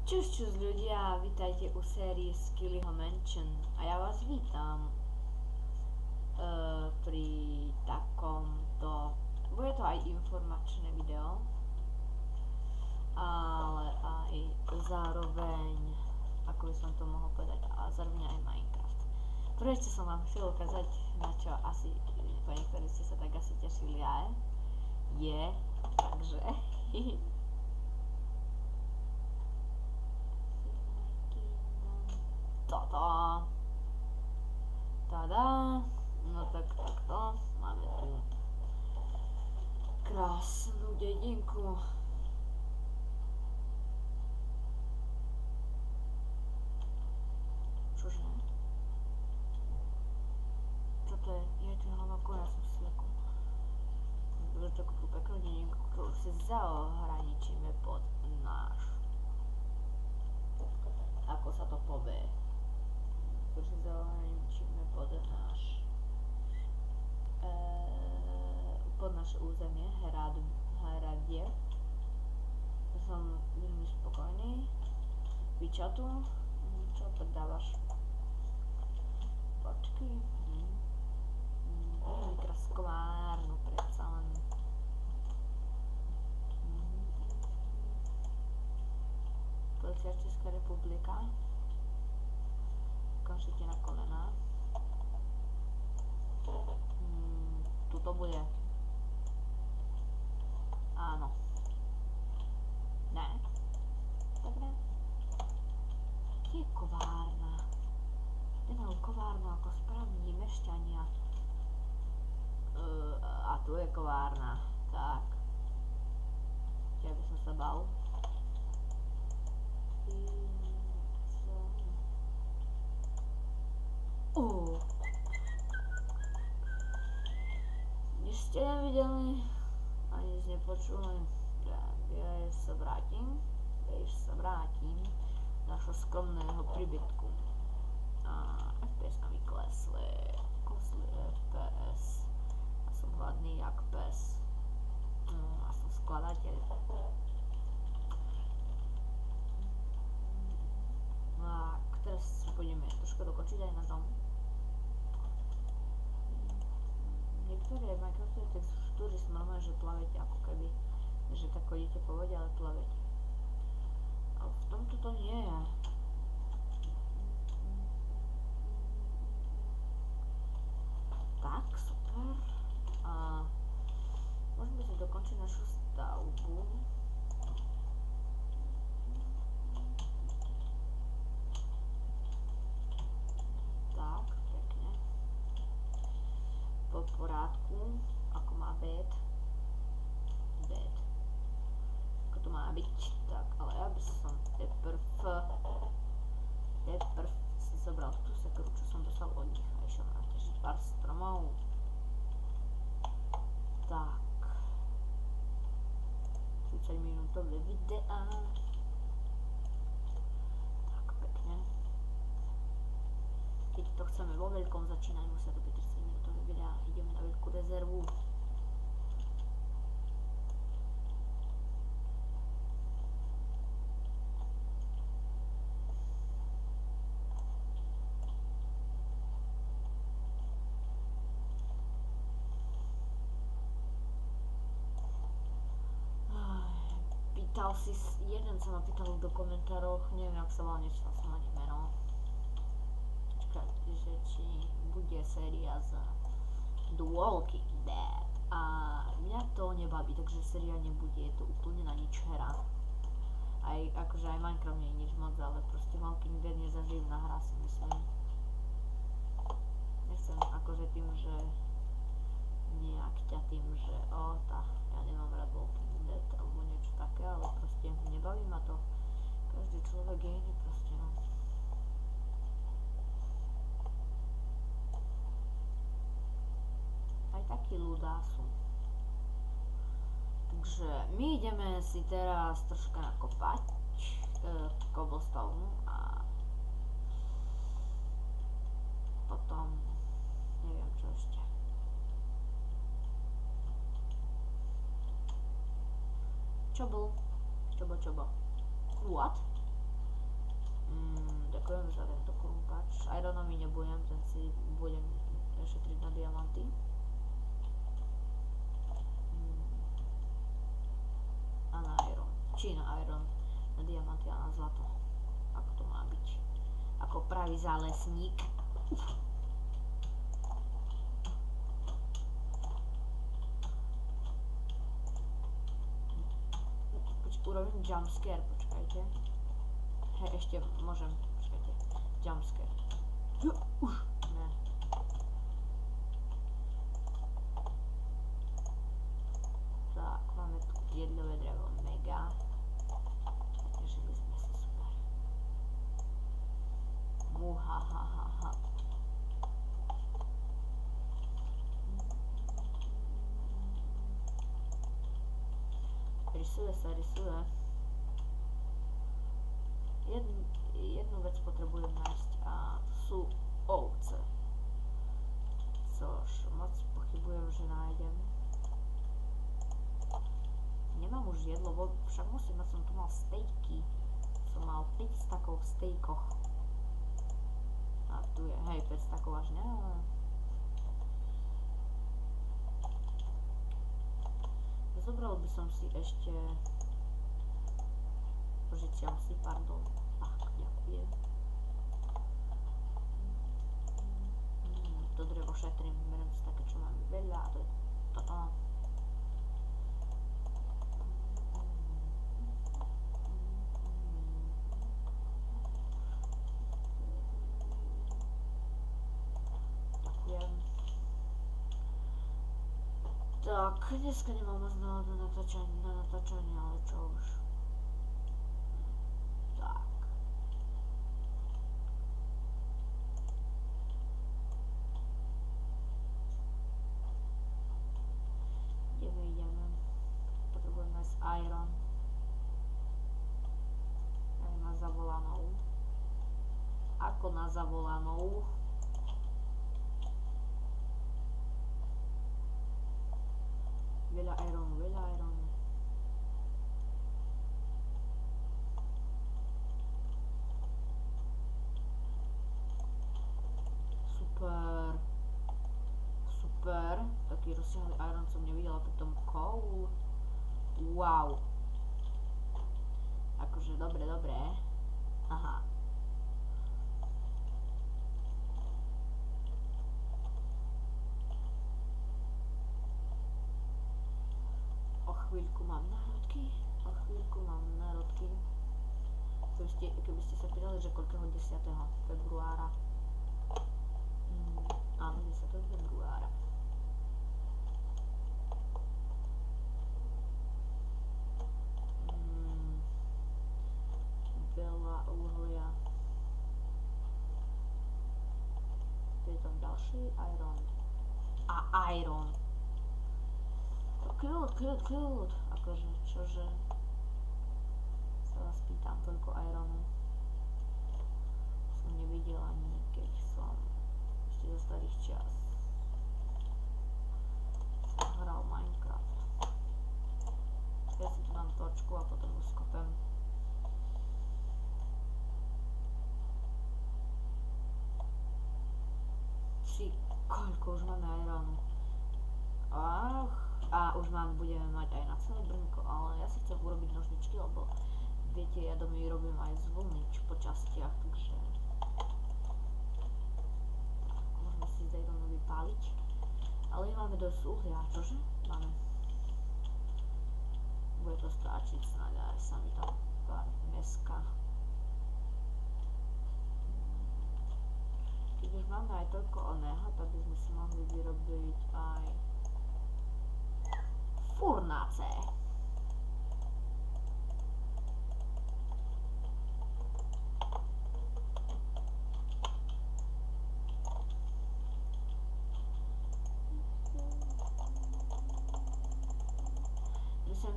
Čus ľudia, vítajte u série Skillyho Mansion a ja vás vítam pri takomto, bude to aj informačné video, ale aj zároveň, ako by som to mohol povedať, a zároveň aj Minecraft. Prvé, čo som vám chcel ukázať, na čo asi, po niektorí ste sa tak asi tešili aj, je, takže toto. Tada. No tak takto. Máme tu krásnu dedinku. Čože? Čo to je? Je to hlava konia, som si lekol. Bude takú peknú dedinku, ktorú si zaohraničíme pod náš. Ako sa to povie? Ktorý zahraničíme pod naše územie, Hradie. Som veľmi spokojný. Pičatu, čo predávaš? Počky. Vykraskvárnu predsa len. Polícia Česká republika. Končite na kolená. Tuto bude. Áno. Ne. Dobre. Kde je kovárna? Ideme u kovárnu ako správni mešťania. A tu je kovárna. Tak. Ja by som sa bal. Když ste nevideli a nic nepočuli, ja sa vrátim do našho skromného príbytku. A FPS nám klesli FPS. A som hladný jak pes. A som skladateľ. A teraz pôjdeme trošku dokončiť aj na dom. Niektoré Minecraftové textúry sú normálne, že plavete ako keby, že tak chodíte po vode, ale plavete. Ale v tomto to nie je. Tak, super. A môžeme si dokončiť našu stavbu. Tak, pekne. Po porádku, ako má bed. Ako to má byť, tak, ale ja by som teprv si zobral tú sekeru, čo som dostal od nich a išiel natežiť pár stromov. Tak. 30 minútové videá. Tak, pekne. Keď to chceme vo veľkom začínať, musia to byť 30 minútové videá. Ideme na veľkú rezervu. Jeden sa ma pýtal do komentároch, neviem, ak sa volá, nečítal som ani meno. Počkať, že či bude séria z The Walking Dead. A mňa to nebaví, takže séria nebude, je to úplne na nič hra. Aj akože aj Minecraft nie je nič moc, ale proste Walking Dead nezaživná hra, si myslím. Nechcem akože tým, že nejak ťa tým, že ja nemám rád Walking Dead alebo niečo také, ale proste nebaví ma to. Každý človek je iný proste, no. Aj takí ľudia sú. Takže my ideme si teraz troška nakopať cobblestone a potom neviem čo ešte. Čo bol? What? Ďakujem za tento korumpač. Ironovi nebudem, ten si budem šetriť na diamanty. A na iron. Či na iron, na diamanty a na zlato. Ako to má byť. Ako pravý zálesník. Urobím jumpscare, počkajte. Hej, ešte môžem, počkajte. Jumpscare. Už, ne. Tak, máme tu jedlové drevo, mega. Žili sme si, super. Muhahaha. Rysuje sa, rysuje. Jednu vec potrebujem nájsť a to sú ovce. Což moc pochybujem, že nájdem. Nemám už jedlo, však musím, som tu mal stejky. Som mal 5 stakov v stejkoch. A tu je, hej, 5 stakov až ne. Zobral by som si ešte požičiam si, pardon. Tak, ďakujem. To drevo šetrím, beriem si také, čo mám veľa a to je toto. Ďakujem. Tak, dneska nemám moc náladu na natáčanie, ale čo už. Tak. Ideme. Potrebujem nájsť iron. Aj na zavolanou. Ako na zavolanou. Veľa ironu, veľa ironu. Super. Super. Taký rozsiahly iron som nevidela pri tom coal. Wow. Akože dobre. Aha. Chvíľku mám národky. Keby ste sa pýtali, že koľkého 10. februára. Áno, 10. februára. Veľa uhlia. Tu je tam ďalší iron. A iron. Kľud. Akože, čože? Sa vás pýtam, toľko ironu. Som nevidela ani, keď som ešte zo starých čas som hral Minecraft. Ja si tu dám točku a potom ju skopem. Koľko už máme ironu? A už budeme mať aj na celé brnko, ale ja si chcem urobiť nožničky, lebo viete, ja domy robím aj z vlny po častiach, takže môžeme si z ironu vypáliť. Ale nemáme dosť uhlia, čože? Máme. Bude to stačiť snáď aj sa mi tam pár meska. Keď už máme aj toľko oného, tak by sme si mohli vyrobiť aj furnace.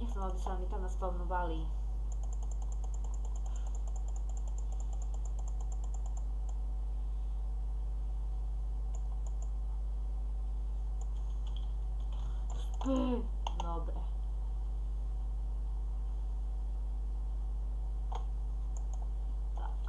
Nechcem, aby sa mi tam naspavnovali. Dobre. Tak.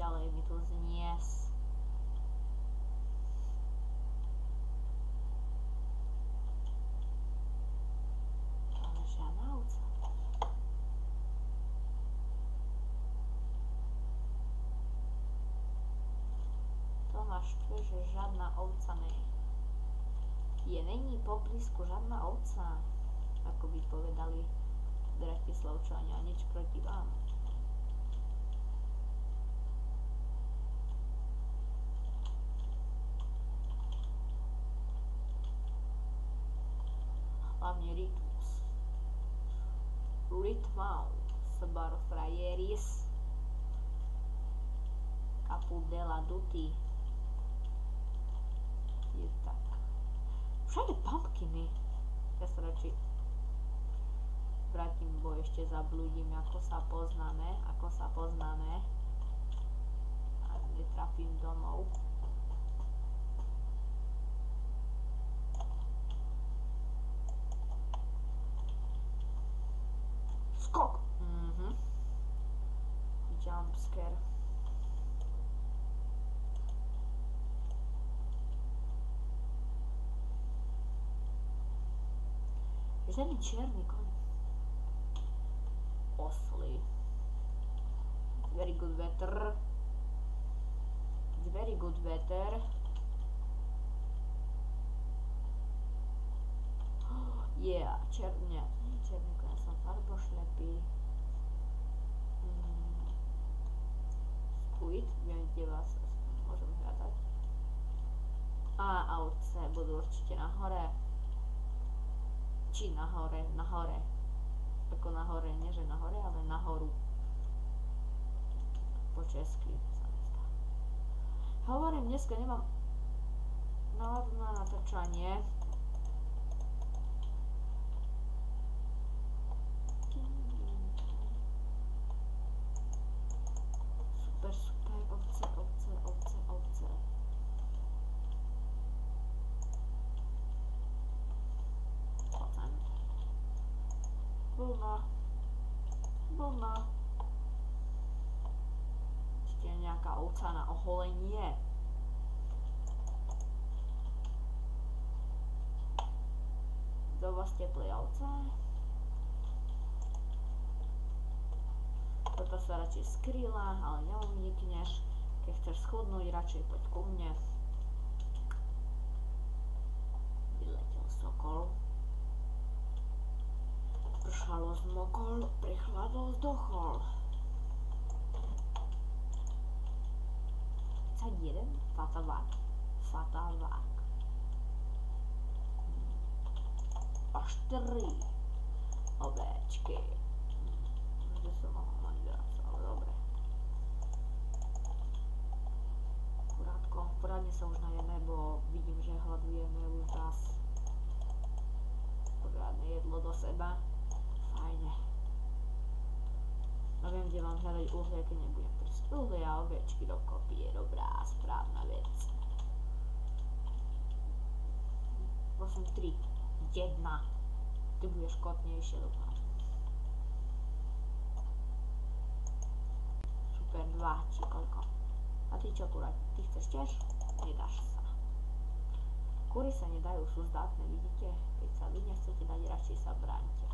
ďalej mi tu znies. Ale žiadna ovca. To ma štve, že žiadna ovca není poblízku žiadna ovca, ako by povedali Bratislavčania, nič proti vám. Hlavne Rytmus. Rytmaus, Bar Frajeris, Capu della Duty. Je tak. Všade pumpkiny. Ja sa radšej vrátim, bo ešte zablúdim, ako sa poznáme. A netrafím domov. Skok! Jumpscare. Žiadny čierny koň. Osly. Very good weather. It's very good weather. Yeah, čierny koň, som farbošlepý. Squid, viem, kde vás môžem hľadať. A ovce budú určite nahore. Či nahore. Ako nahore, nie že nahore, ale nahoru. Po česky sa mi zdá. Hovorím, dneska nemám náladu na natáčanie. Super, ovce. Vlna. Ešte je nejaká ovca na oholenie. Do vás teplej ovce. Toto sa radšej skrýla, ale neunikneš. Keď chceš schudnúť, radšej poď ku mne. Vyletel sokol. Pršalo zmokol, prichladol, zdochol. 31, fatavák. Až 3 ovečky. Možno som mohol mať viac, ale dobre. Porádne sa už najeme, bo vidím, že hľadujeme už raz porádne jedlo do seba. Fajne. No viem, kde mám hľadať uhlie, keď nebudem prísť. Uhlie a ovečky dokopy je dobrá, správna vec. 8, 3, 1. Ty budeš kotnejšie, dúfam. Super, 2, či koľko. A ty čo, kurať? Ty chceš tiež? Nedáš sa. Kury sa nedajú, sú zdátne, vidíte? Keď sa vy nechcete dať, radšej sa bráňte.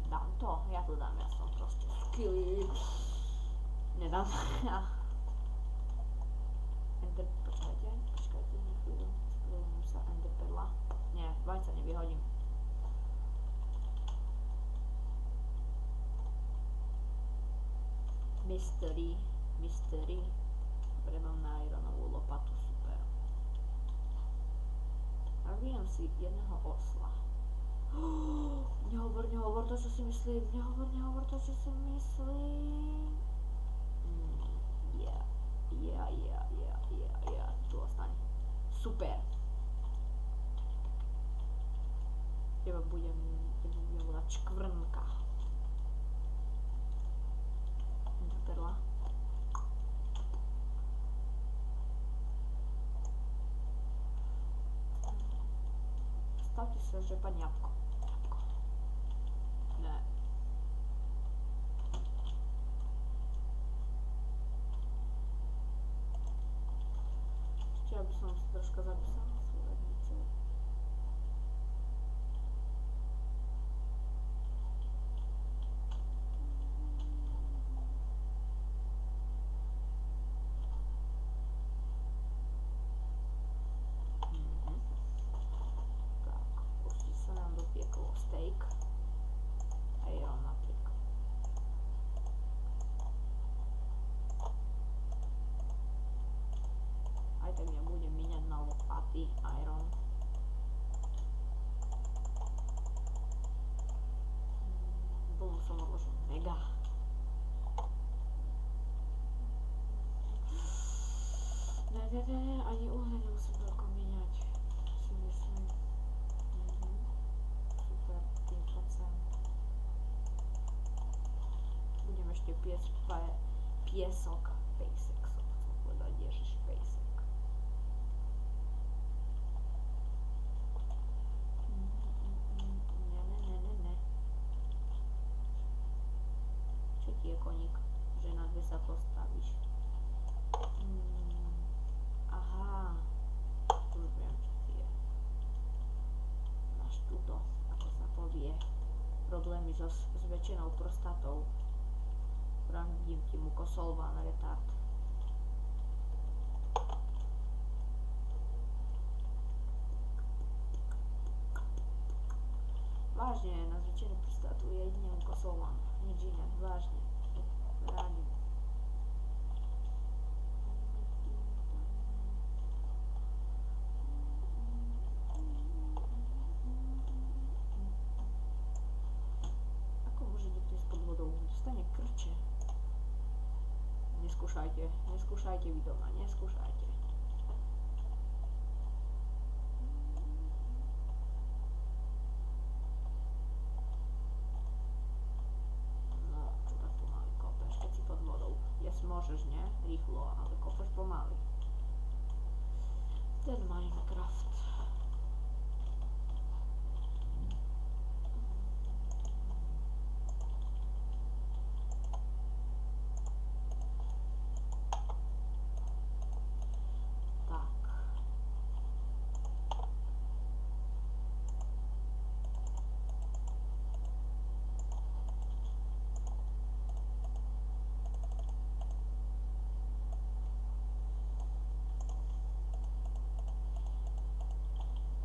Dám to? Ja to dám, ja som proste skilly. Nedám. Počkajte, chvíľu. Spomínam sa enderperla. Nie, vajca nevyhodím. Mystery. Dobre, mám na ironovú lopatu, super. Nabijem si jedného osla. Nehovor to, čo si myslím. Nehovor to, čo si myslím. Tu ostaň. Super. Teba budem volať škvrnka. Perla. Stavte sa, že padne jabko. Ne. dneska zapísala súradnice. Tak, už sa nám dopieklo steak. Iron napríklad. Aj tak nebudem míňať na lopaty iron. Bolo som možno mega. Ne, ani uhlie nemusím toľko míňať. Si myslím. Super, tým chcem. Budem ešte piesok. Pejsek som chcel povedať, ježiš, pejsek. Ne. Čo ti je koník? Že na dve sa postavíš. Aha. Už viem, čo ti je. Máš tuto, ako sa povie, problémy so zväčšenou prostatou. Randím ti mukosolván retard. Vážne, na zväčšenú prostatu je jedine mukosolván. Nič iné, vážne. Rádim. Ako môže byť pod vodou? Dostane krče. Neskúšajte vy doma, neskúšajte. No, čo tak pomaly kopeš, keď si pod vodou. Môžeš, ne? Rýchlo, ale kopeš pomaly. Ten Minecraft.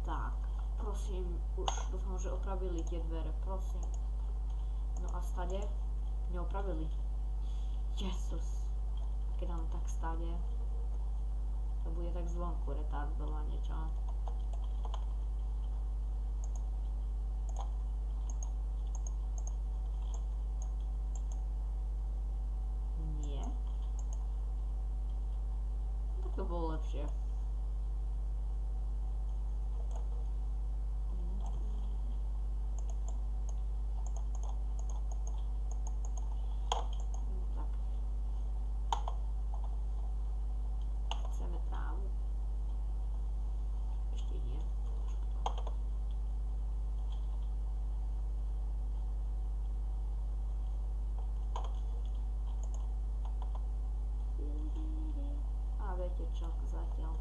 Tak, prosím, už dúfam, že opravili tie dvere, prosím. No a stade? Neopravili. Jezus. Keď nám tak stade, to bude tak zvonku retardovanie, čo? Nie. Tak to bolo lepšie. Viete čo, zatiaľ.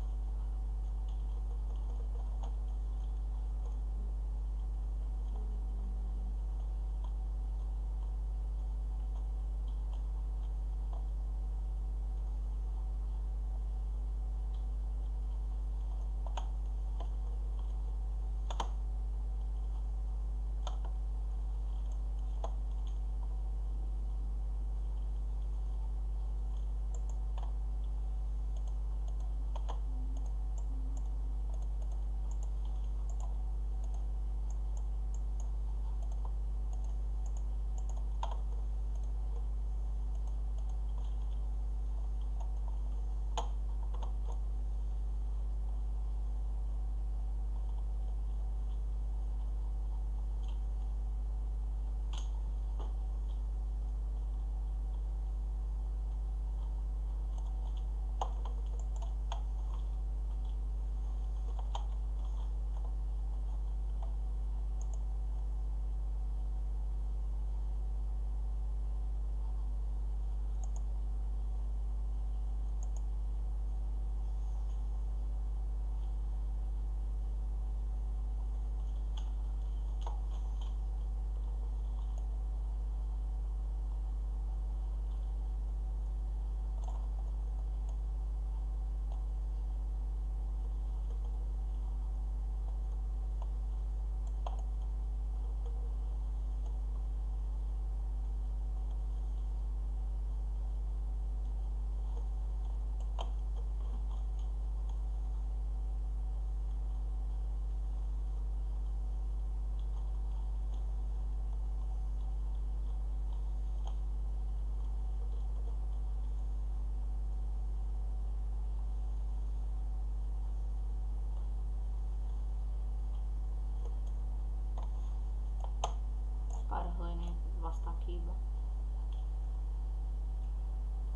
chýba.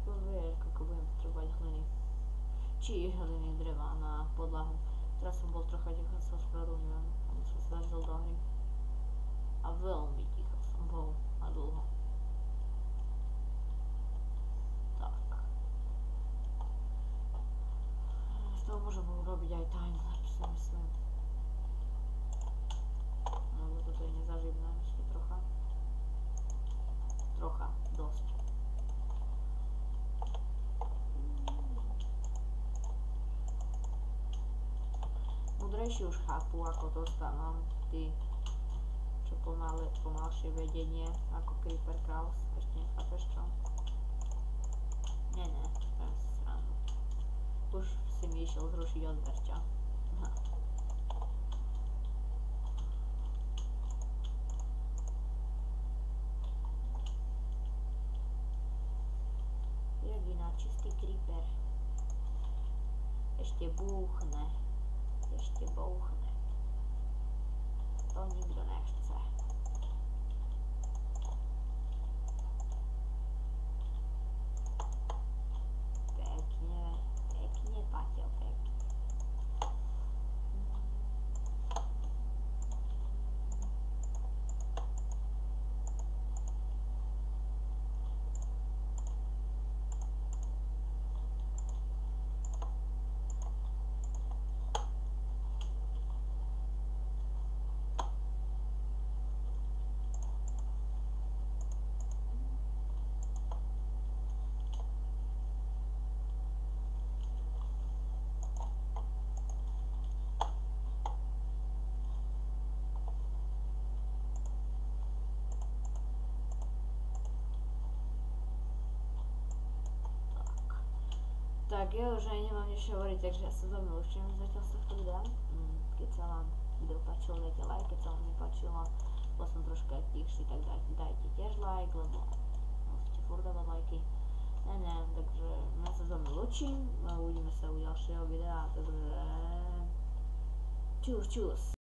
Vieš, koľko budem potrebovať hliny. Či hliny dreva na podlahu. Teraz som bol trocha ticho, sa ospravedlňujem, lebo som sa zažil do hry. A veľmi ticho som bol a dlho. Tak. Z toho môžem urobiť aj timelapse, si myslím. Lebo toto je nezaživné ešte trocha. Trocha, dosť. Mudrejší už chápu, ako to stávam. Tí, čo pomalšie vedenie, ako Creeper Kraus. Ešte nechápeš čo? Nie, čakám si srandu. Už si mi išiel zrušiť odber, čo? Jediná čistý Creeper. Ešte búchne. Ešte bouchne. To nikto nechce. Pekne, Paťo, pekne. Tak ja už aj nemám nič hovoriť, takže ja sa s vami lúčim zatiaľ z tohto videa. Keď sa vám video páčilo, dajte like, keď sa vám nepáčilo, bol som troška tichší, tak dajte tiež like, lebo musíte furt dávať lajky. Takže ja sa s vami lúčim a uvidíme sa u ďalšieho videa, takže čus.